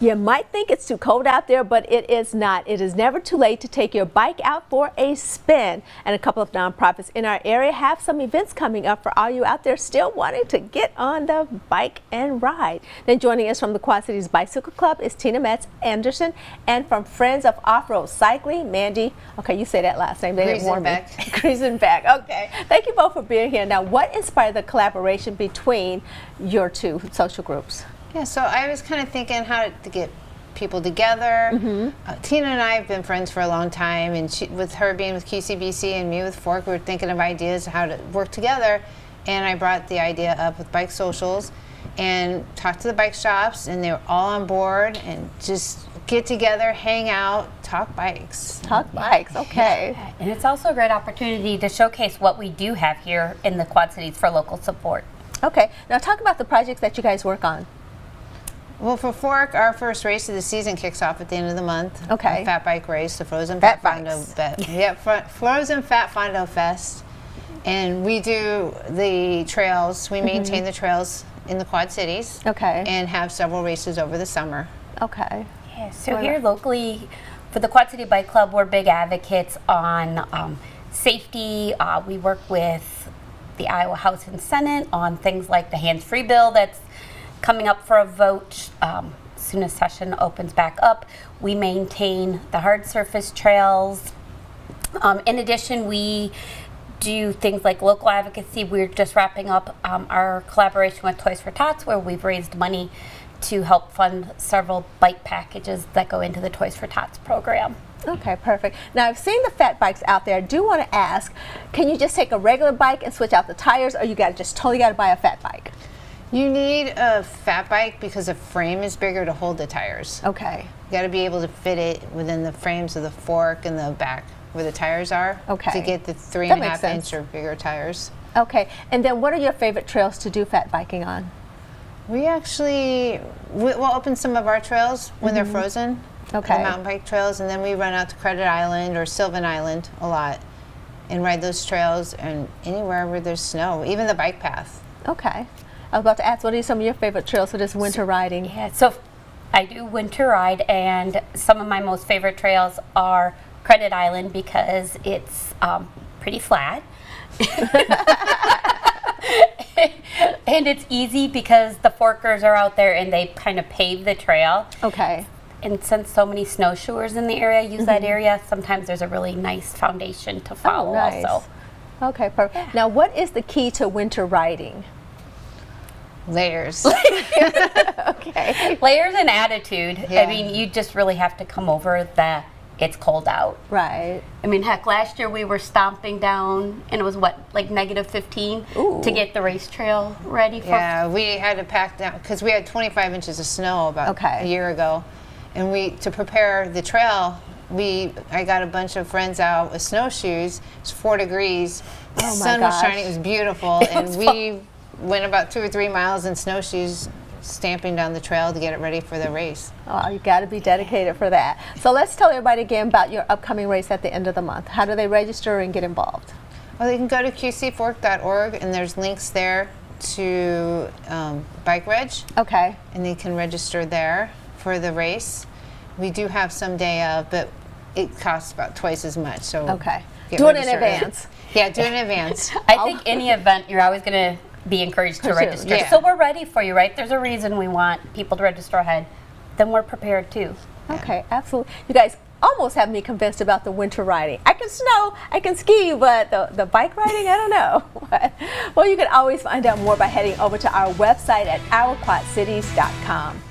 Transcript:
You might think it's too cold out there, but it is not. It is never too late to take your bike out for a spin. And a couple of nonprofits in our area have some events coming up for all you out there still wanting to get on the bike and ride. Then joining us from the Quad Cities Bicycle Club is Tina Metz Anderson, and from Friends of Off-Road Cycling, Mandy. Okay, you say that last name. They didn't warn me. Griesenbeck. Okay. Thank you both for being here. Now, what inspired the collaboration between your two social groups? Yeah, so I was kind of thinking how to get people together. Tina and I have been friends for a long time, and with her being with QCBC and me with FORC, we were thinking of ideas how to work together. And I brought the idea up with bike socials and talked to the bike shops, and they were all on board, and just get together, hang out, talk bikes. Talk bikes, okay. Yeah. And it's also a great opportunity to showcase what we do have here in the Quad Cities for local support. Okay, now talk about the projects that you guys work on. Well, for FORC, our first race of the season kicks off at the end of the month. Okay. A fat bike race, the Frozen Fat Fat Fondo Frozen Fat Fondo Fest. And we do the trails. We maintain the trails in the Quad Cities. Okay. And have several races over the summer. Okay. Yeah, so here locally, for the Quad City Bike Club, we're big advocates on safety. We work with the Iowa House and Senate on things like the hands-free bill that's coming up for a vote as soon as session opens back up. We maintain the hard surface trails. In addition, we do things like local advocacy. We're just wrapping up our collaboration with Toys for Tots, where we've raised money to help fund several bike packages that go into the Toys for Tots program. Okay, perfect. Now, I've seen the fat bikes out there. I do want to ask, can you just take a regular bike and switch out the tires, or you totally got to buy a fat bike? You need a fat bike because the frame is bigger to hold the tires. Okay. You got to be able to fit it within the frames of the fork and the back where the tires are. Okay. To get the 3.5 inch or bigger tires. Okay. And then what are your favorite trails to do fat biking on? We actually, we'll open some of our trails when they're frozen. Okay. The mountain bike trails, and then we run out to Credit Island or Sylvan Island a lot and ride those trails, and anywhere where there's snow, even the bike path. Okay. I was about to ask, what are some of your favorite trails for this winter riding? Yeah, so I do winter ride, and some of my most favorite trails are Credit Island because it's pretty flat. And it's easy because the forkers are out there and they kind of pave the trail. Okay. And since so many snowshoers in the area use that area, sometimes there's a really nice foundation to follow nice. also. Okay, perfect. Yeah. Now, what is the key to winter riding? Layers. Okay. Layers and attitude. Yeah. I mean, you just really have to come over the it's cold out. Right. I mean, heck, last year we were stomping down, and it was what, like -15 to get the race trail ready for. Yeah, we had to pack down because we had 25 inches of snow about a year ago, and to prepare the trail, I got a bunch of friends out with snowshoes. It's 4 degrees. The sun was shining. It was beautiful, and we went about 2 or 3 miles in snowshoes, stamping down the trail to get it ready for the race. Oh, you got to be dedicated for that. So let's tell everybody again about your upcoming race at the end of the month. How do they register and get involved? Well, they can go to qcfork.org, and there's links there to Bike Reg. Okay. And they can register there for the race. We do have some day of, but it costs about twice as much. So okay. Do it in advance. Yeah, do it in advance. I think any event, you're always going to be encouraged to register. Yeah. So we're ready for you, right? There's a reason we want people to register ahead. Then we're prepared too. Okay, absolutely. You guys almost have me convinced about the winter riding. I can snow, I can ski, but the bike riding, I don't know. Well, you can always find out more by heading over to our website at ourquadcities.com.